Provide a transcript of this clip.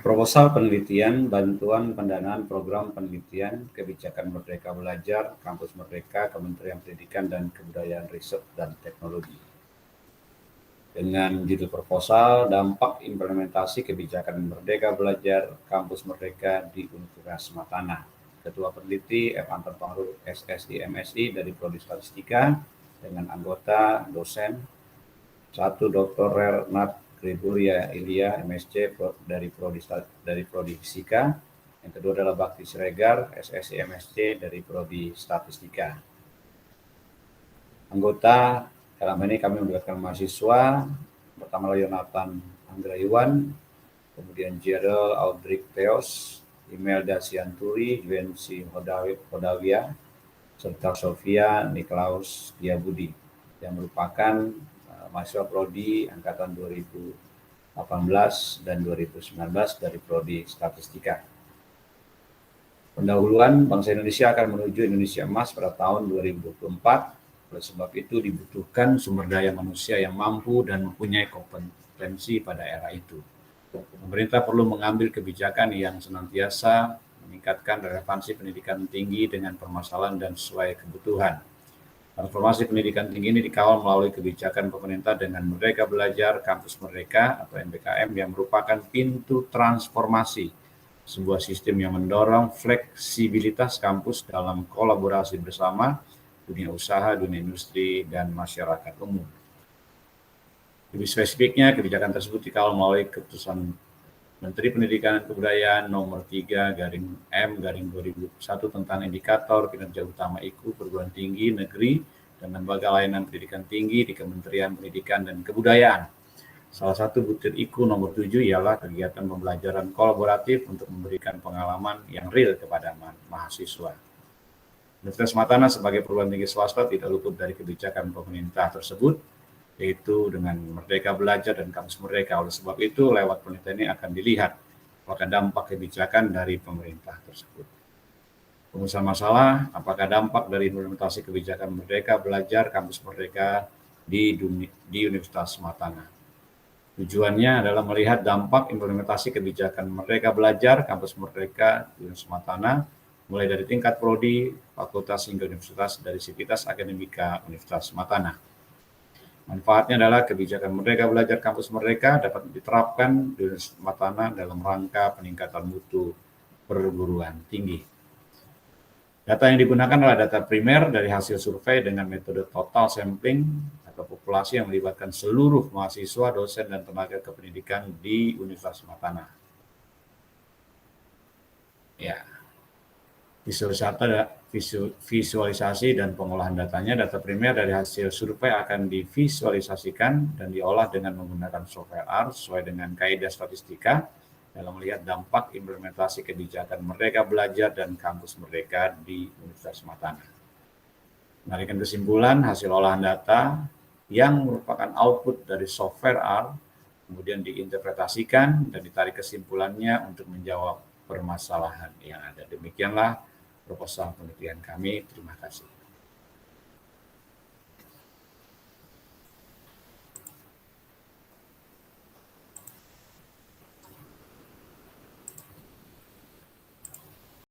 Proposal penelitian, bantuan pendanaan program penelitian, kebijakan Merdeka Belajar, Kampus Merdeka, Kementerian Pendidikan dan Kebudayaan Riset dan Teknologi. Dengan judul proposal, dampak implementasi kebijakan Merdeka Belajar, Kampus Merdeka di Universitas Matana. Ketua peneliti F. Anton Pangrul, SSI MSI dari Prodi Statistika, dengan anggota dosen 1. Dr. Renat Gregoria Ilya, MSc dari Prodi Fisika. Yang kedua adalah Bakti Siregar, SSI MSc dari Prodi Statistika. Anggota dalam ini kami melibatkan mahasiswa, pertama Yonatan Anggrayuan, kemudian Gerald Audric Theos, Imelda Sianturi, Juensi Hodawia, serta Sofia Niklaus Diabudi, yang merupakan mahasiswa Prodi angkatan 2018 dan 2019 dari Prodi Statistika. Pendahuluan, bangsa Indonesia akan menuju Indonesia Emas pada tahun 2024. Oleh sebab itu dibutuhkan sumber daya manusia yang mampu dan mempunyai kompetensi pada era itu. Pemerintah perlu mengambil kebijakan yang senantiasa meningkatkan relevansi pendidikan tinggi dengan permasalahan dan sesuai kebutuhan. Transformasi pendidikan tinggi ini dikawal melalui kebijakan pemerintah dengan Merdeka Belajar Kampus Merdeka atau MBKM yang merupakan pintu transformasi, sebuah sistem yang mendorong fleksibilitas kampus dalam kolaborasi bersama dunia usaha, dunia industri, dan masyarakat umum. Lebih spesifiknya, kebijakan tersebut dikawal melalui keputusan Menteri Pendidikan dan Kebudayaan nomor 3/M/2001 tentang indikator kinerja utama IKU perguruan tinggi negeri dan lembaga layanan pendidikan tinggi di Kementerian Pendidikan dan Kebudayaan. Salah satu butir IKU nomor 7 ialah kegiatan pembelajaran kolaboratif untuk memberikan pengalaman yang real kepada mahasiswa. Universitas Matana sebagai perguruan tinggi swasta tidak luput dari kebijakan pemerintah tersebut, yaitu dengan Merdeka Belajar dan Kampus Merdeka. Oleh sebab itu, lewat penelitian ini akan dilihat apakah dampak kebijakan dari pemerintah tersebut. Pengusaha masalah, apakah dampak dari implementasi kebijakan Merdeka Belajar Kampus Merdeka di Universitas Matana. Tujuannya adalah melihat dampak implementasi kebijakan Merdeka Belajar Kampus Merdeka di Universitas Matana, mulai dari tingkat prodi, fakultas hingga universitas dari sivitas akademika Universitas Matana. Manfaatnya adalah kebijakan Merdeka Belajar Kampus Merdeka dapat diterapkan di Universitas Matana dalam rangka peningkatan mutu perguruan tinggi. Data yang digunakan adalah data primer dari hasil survei dengan metode total sampling atau populasi yang melibatkan seluruh mahasiswa, dosen, dan tenaga kependidikan di Universitas Matana. Ya. Visualisasi dan pengolahan datanya, data primer dari hasil survei akan divisualisasikan dan diolah dengan menggunakan software R sesuai dengan kaidah statistika dalam melihat dampak implementasi kebijakan Merdeka Belajar dan Kampus Merdeka di Universitas Matana. Menarikkan kesimpulan, hasil olahan data yang merupakan output dari software R kemudian diinterpretasikan dan ditarik kesimpulannya untuk menjawab permasalahan yang ada. Demikianlah proposal penelitian kami. Terima kasih.